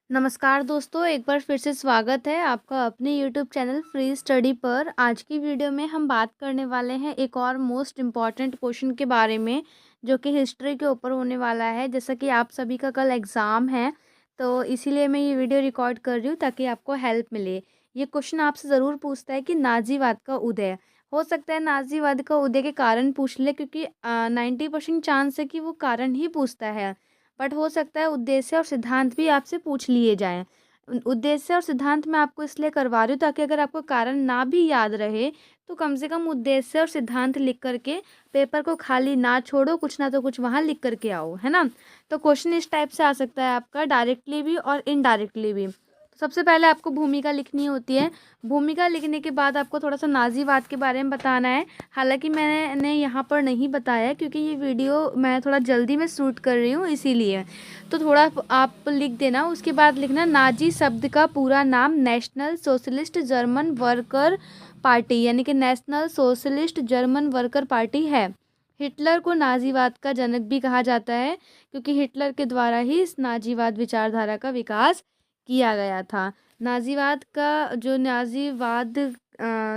नमस्कार दोस्तों, एक बार फिर से स्वागत है आपका अपने यूट्यूब चैनल फ्री स्टडी पर। आज की वीडियो में हम बात करने वाले हैं एक और मोस्ट इम्पॉर्टेंट क्वेश्चन के बारे में, जो कि हिस्ट्री के ऊपर होने वाला है। जैसा कि आप सभी का कल एग्ज़ाम है, तो इसीलिए मैं ये वीडियो रिकॉर्ड कर रही हूँ ताकि आपको हेल्प मिले। ये क्वेश्चन आपसे ज़रूर पूछता है कि नाज़ीवाद का उदय। हो सकता है नाज़ीवाद का उदय के कारण पूछ ले, क्योंकि 90% चांस है कि वो कारण ही पूछता है। बट हो सकता है उद्देश्य और सिद्धांत भी आपसे पूछ लिए जाएँ। उद्देश्य और सिद्धांत मैं आपको इसलिए करवा रही हूँ ताकि अगर आपको कारण ना भी याद रहे, तो कम से कम उद्देश्य और सिद्धांत लिख कर के पेपर को खाली ना छोड़ो, कुछ ना तो कुछ वहाँ लिख कर के आओ, है ना? तो क्वेश्चन इस टाइप से आ सकता है आपका, डायरेक्टली भी और इनडायरेक्टली भी। सबसे पहले आपको भूमिका लिखनी होती है। भूमिका लिखने के बाद आपको थोड़ा-सा नाज़ीवाद के बारे में बताना है। हालाँकि मैंने यहाँ पर नहीं बताया, क्योंकि ये वीडियो मैं थोड़ा जल्दी में शूट कर रही हूँ इसीलिए। तो थोड़ा आप लिख देना, उसके बाद लिखना नाज़ी शब्द का पूरा नाम national socialist German worker party, यानी कि national socialist German worker party है। हिटलर को नाज़ीवाद का जनक भी कहा जाता है, क्योंकि हिटलर के द्वारा ही इस नाज़ीवाद विचारधारा का विकास किया गया था। नाज़ीवाद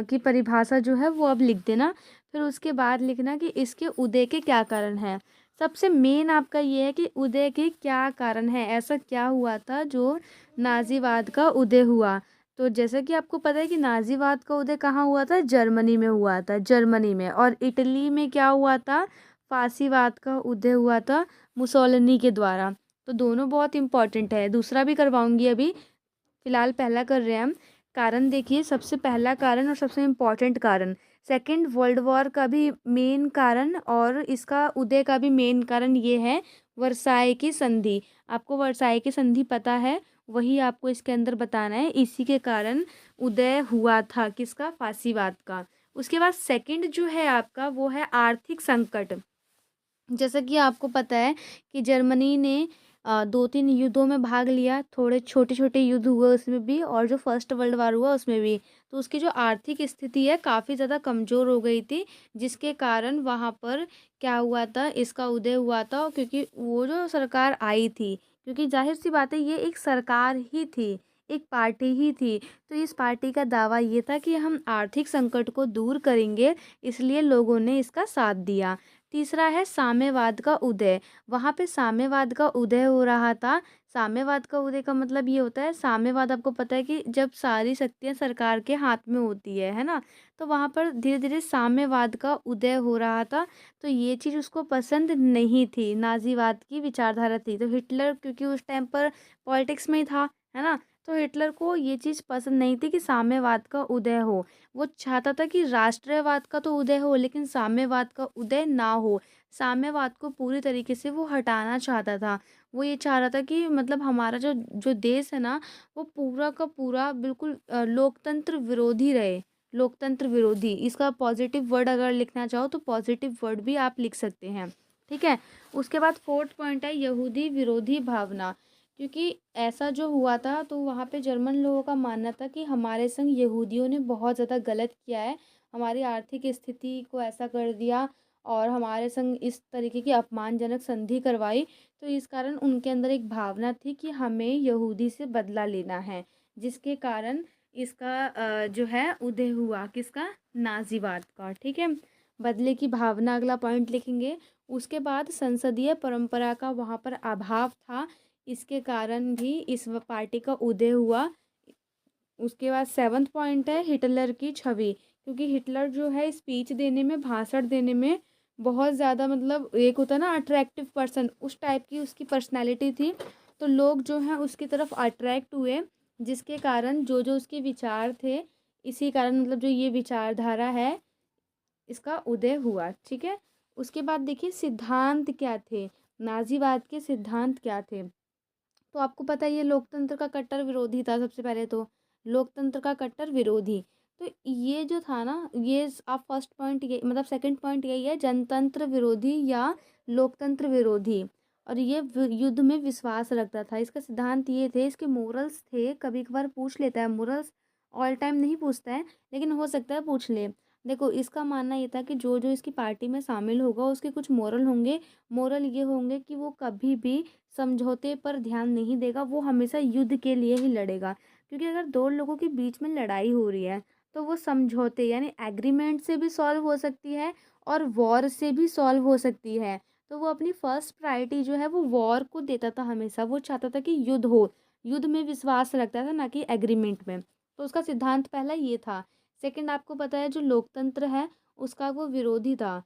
की परिभाषा जो है वो अब लिख देना। फिर उसके बाद लिखना कि इसके उदय के क्या कारण हैं। सबसे मेन आपका ये है कि उदय के क्या कारण हैं, ऐसा क्या हुआ था जो नाज़ीवाद का उदय हुआ। तो जैसा कि आपको पता है कि नाज़ीवाद का उदय कहाँ हुआ था, जर्मनी में हुआ था, जर्मनी में। और इटली में क्या हुआ था, फासीवाद का उदय हुआ था मुसोलिनी के द्वारा। तो दोनों बहुत इंपॉर्टेंट है, दूसरा भी करवाऊंगी अभी, फिलहाल पहला कर रहे हैं हम। कारण देखिए, सबसे पहला कारण और सबसे इम्पोर्टेंट कारण, सेकेंड वर्ल्ड वॉर का भी मेन कारण और इसका उदय का भी मेन कारण ये है, वर्साई की संधि। आपको वर्साई की संधि पता है, वही आपको इसके अंदर बताना है। इसी के कारण उदय हुआ था किसका, फासीवाद का। उसके बाद सेकंड जो है आपका, वो है आर्थिक संकट। जैसा कि आपको पता है कि जर्मनी ने 2-3 युद्धों में भाग लिया, थोड़े छोटे-छोटे युद्ध हुए उसमें भी, और जो फर्स्ट वर्ल्ड वार हुआ उसमें भी। तो उसकी जो आर्थिक स्थिति है काफ़ी ज़्यादा कमज़ोर हो गई थी, जिसके कारण वहाँ पर क्या हुआ था, इसका उदय हुआ था। क्योंकि वो जो सरकार आई थी, क्योंकि ज़ाहिर-सी बात है ये एक सरकार ही थी, एक पार्टी ही थी। तो इस पार्टी का दावा ये था कि हम आर्थिक संकट को दूर करेंगे, इसलिए लोगों ने इसका साथ दिया। तीसरा है साम्यवाद का उदय। वहाँ पे साम्यवाद का उदय हो रहा था। साम्यवाद का उदय का मतलब ये होता है, साम्यवाद आपको पता है कि जब सारी शक्तियाँ सरकार के हाथ में होती है ना? तो वहाँ पर धीरे-धीरे साम्यवाद का उदय हो रहा था। तो ये चीज़ उसको पसंद नहीं थी, नाज़ीवाद की विचारधारा थी। तो हिटलर क्योंकि उस टाइम पर पॉलिटिक्स में ही था, है ना? तो हिटलर को ये चीज़ पसंद नहीं थी कि साम्यवाद का उदय हो। वो चाहता था कि राष्ट्रवाद का तो उदय हो, लेकिन साम्यवाद का उदय ना हो। साम्यवाद को पूरी तरीके से वो हटाना चाहता था। वो ये चाह रहा था कि मतलब हमारा जो जो देश है ना, वो पूरा का पूरा बिल्कुल लोकतंत्र विरोधी रहे। लोकतंत्र विरोधी, इसका पॉजिटिव वर्ड अगर लिखना चाहो तो पॉजिटिव वर्ड भी आप लिख सकते हैं। ठीक है। उसके बाद फोर्थ पॉइंट है यहूदी विरोधी भावना। क्योंकि ऐसा जो हुआ था, तो वहाँ पे जर्मन लोगों का मानना था कि हमारे संग यहूदियों ने बहुत ज़्यादा गलत किया है, हमारी आर्थिक स्थिति को ऐसा कर दिया और हमारे संग इस तरीके की अपमानजनक संधि करवाई। तो इस कारण उनके अंदर एक भावना थी कि हमें यहूदी से बदला लेना है, जिसके कारण इसका जो है उदय हुआ किसका, नाज़ीवाद का। ठीक है। बदले की भावना अगला पॉइंट लिखेंगे। उसके बाद संसदीय परंपरा का वहाँ पर अभाव था, इसके कारण भी इस पार्टी का उदय हुआ। उसके बाद सेवन्थ पॉइंट है हिटलर की छवि। क्योंकि हिटलर जो है स्पीच देने में, भाषण देने में बहुत ज़्यादा, मतलब एक होता है ना अट्रैक्टिव पर्सन, उस टाइप की उसकी पर्सनैलिटी थी। तो लोग जो हैं उसकी तरफ अट्रैक्ट हुए, जिसके कारण जो जो उसके विचार थे, इसी कारण मतलब जो ये विचारधारा है, इसका उदय हुआ। ठीक है। उसके बाद देखिए सिद्धांत क्या थे, नाज़ीवाद के सिद्धांत क्या थे। तो आपको पता है ये लोकतंत्र का कट्टर विरोधी था। सबसे पहले तो लोकतंत्र का कट्टर विरोधी। तो ये जो था ना, ये आप फर्स्ट पॉइंट, ये मतलब सेकंड पॉइंट यही है, जनतंत्र विरोधी या लोकतंत्र विरोधी। और ये युद्ध में विश्वास रखता था। इसका सिद्धांत ये थे, इसके मोरल्स थे, कभी कभार पूछ लेता है मोरल्स, ऑल टाइम नहीं पूछता है लेकिन हो सकता है पूछ ले। देखो इसका मानना ये था कि जो-जो इसकी पार्टी में शामिल होगा उसके कुछ मोरल होंगे। मोरल ये होंगे कि वो कभी भी समझौते पर ध्यान नहीं देगा, वो हमेशा युद्ध के लिए ही लड़ेगा। क्योंकि अगर 2 लोगों के बीच में लड़ाई हो रही है, तो वो समझौते यानी एग्रीमेंट से भी सॉल्व हो सकती है और वॉर से भी सॉल्व हो सकती है। तो वो अपनी फर्स्ट प्रायोरिटी जो है वो वॉर को देता था हमेशा, वो चाहता था कि युद्ध हो। युद्ध में विश्वास रखता था, ना कि एग्रीमेंट में। तो उसका सिद्धांत पहला ये था। सेकंड, आपको पता है जो लोकतंत्र है उसका वो विरोधी था।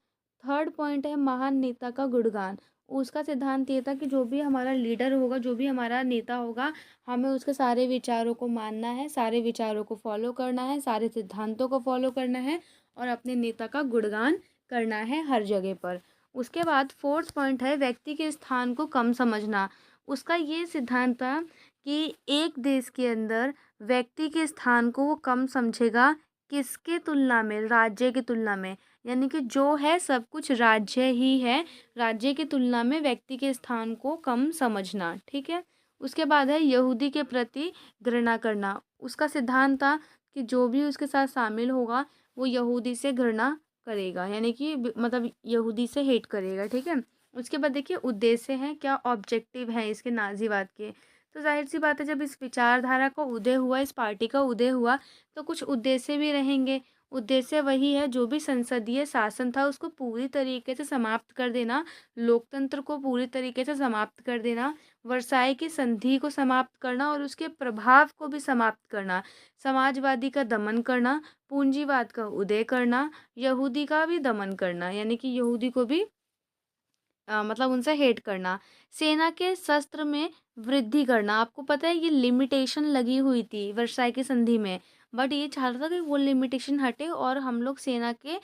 थर्ड पॉइंट है महान नेता का गुणगान। उसका सिद्धांत ये था कि जो भी हमारा लीडर होगा, जो भी हमारा नेता होगा, हमें उसके सारे विचारों को मानना है, सारे विचारों को फॉलो करना है, सारे सिद्धांतों को फॉलो करना है और अपने नेता का गुणगान करना है हर जगह पर। उसके बाद फोर्थ पॉइंट है व्यक्ति के स्थान को कम समझना। उसका ये सिद्धांत था कि एक देश के अंदर व्यक्ति के स्थान को वो कम समझेगा, किसके तुलना में? राज्य की तुलना में। यानी कि जो है सब कुछ राज्य ही है, राज्य की तुलना में व्यक्ति के स्थान को कम समझना, ठीक है? उसके बाद है यहूदी के प्रति घृणा करना। उसका सिद्धांत था कि जो भी उसके साथ शामिल होगा वो यहूदी से घृणा करेगा, यानी कि मतलब यहूदी से हेट करेगा, ठीक है? उसके बाद देखिए उद्देश्य है, क्या ऑब्जेक्टिव है इसके नाज़ीवाद के। तो ज़ाहिर सी बात है जब इस विचारधारा का उदय हुआ, इस पार्टी का उदय हुआ, तो कुछ उद्देश्य भी रहेंगे। उद्देश्य वही है जो भी संसदीय शासन था उसको पूरी तरीके से समाप्त कर देना, लोकतंत्र को पूरी तरीके से समाप्त कर देना, वर्साई की संधि को समाप्त करना और उसके प्रभाव को भी समाप्त करना, समाजवादी का दमन करना, पूंजीवाद का उदय करना, यहूदी का भी दमन करना, यानी कि यहूदी को भी मतलब उनसे हेट करना, सेना के शस्त्र में वृद्धि करना। आपको पता है ये लिमिटेशन लगी हुई थी वर्साई की संधि में, बट ये चाहता था कि वो लिमिटेशन हटे और हम लोग सेना के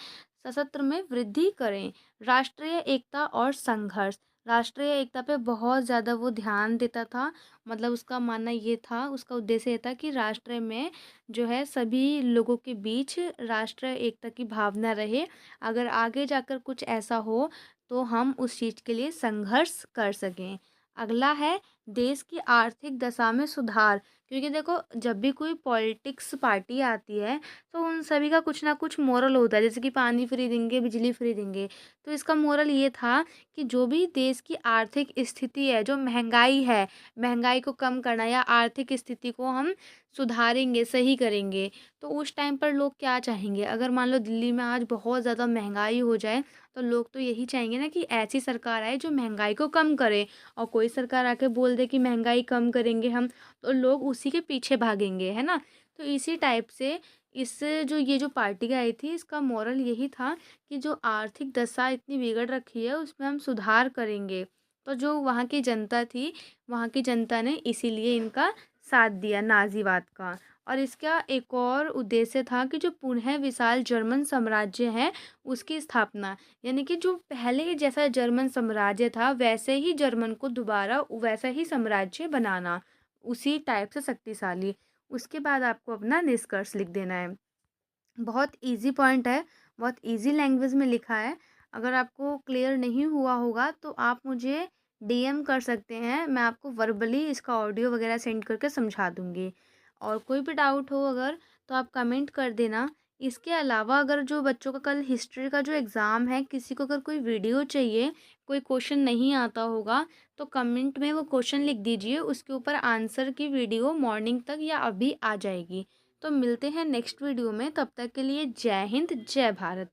सशस्त्र में वृद्धि करें। राष्ट्रीय एकता और संघर्ष, राष्ट्रीय एकता पे बहुत ज़्यादा वो ध्यान देता था। मतलब उसका मानना ये था, उसका उद्देश्य ये था कि राष्ट्र में जो है सभी लोगों के बीच राष्ट्रीय एकता की भावना रहे। अगर आगे जाकर कुछ ऐसा हो तो हम उस चीज़ के लिए संघर्ष कर सकें। अगला है देश की आर्थिक दशा में सुधार, क्योंकि देखो जब भी कोई पॉलिटिक्स पार्टी आती है तो उन सभी का कुछ ना कुछ मोरल होता है, जैसे कि पानी फ्री देंगे, बिजली फ्री देंगे। तो इसका मोरल ये था कि जो भी देश की आर्थिक स्थिति है, जो महंगाई है, महंगाई को कम करना या आर्थिक स्थिति को हम सुधारेंगे, सही करेंगे। तो उस टाइम पर लोग क्या चाहेंगे? अगर मान लो दिल्ली में आज बहुत ज़्यादा महंगाई हो जाए तो लोग तो यही चाहेंगे ना कि ऐसी सरकार आए जो महंगाई को कम करे। और कोई सरकार आके बोल दे कि महंगाई कम करेंगे हम, तो लोग उसी के पीछे भागेंगे, है ना? तो इसी टाइप से इस जो ये जो पार्टी आई थी इसका मोरल यही था कि जो आर्थिक दशा इतनी बिगड़ रखी है उसमें हम सुधार करेंगे। तो जो वहाँ की जनता थी, वहाँ की जनता ने इसीलिए इनका साथ दिया नाज़ीवाद का। और इसका एक और उद्देश्य था कि जो पुनः विशाल जर्मन साम्राज्य है उसकी स्थापना, यानी कि जो पहले जैसा जर्मन साम्राज्य था वैसे ही जर्मन को दोबारा वैसा ही साम्राज्य बनाना, उसी टाइप से शक्तिशाली। उसके बाद आपको अपना निष्कर्ष लिख देना है। बहुत इजी पॉइंट है, बहुत इजी लैंग्वेज में लिखा है। अगर आपको क्लियर नहीं हुआ होगा तो आप मुझे डीएम कर सकते हैं, मैं आपको वर्बली इसका ऑडियो वगैरह सेंड करके समझा दूँगी। और कोई भी डाउट हो अगर तो आप कमेंट कर देना। इसके अलावा अगर जो बच्चों का कल हिस्ट्री का जो एग्ज़ाम है, किसी को अगर कोई वीडियो चाहिए, कोई क्वेश्चन नहीं आता होगा, तो कमेंट में वो क्वेश्चन लिख दीजिए, उसके ऊपर आंसर की वीडियो मॉर्निंग तक या अभी आ जाएगी। तो मिलते हैं नेक्स्ट वीडियो में, तब तक के लिए जय हिंद, जय भारत।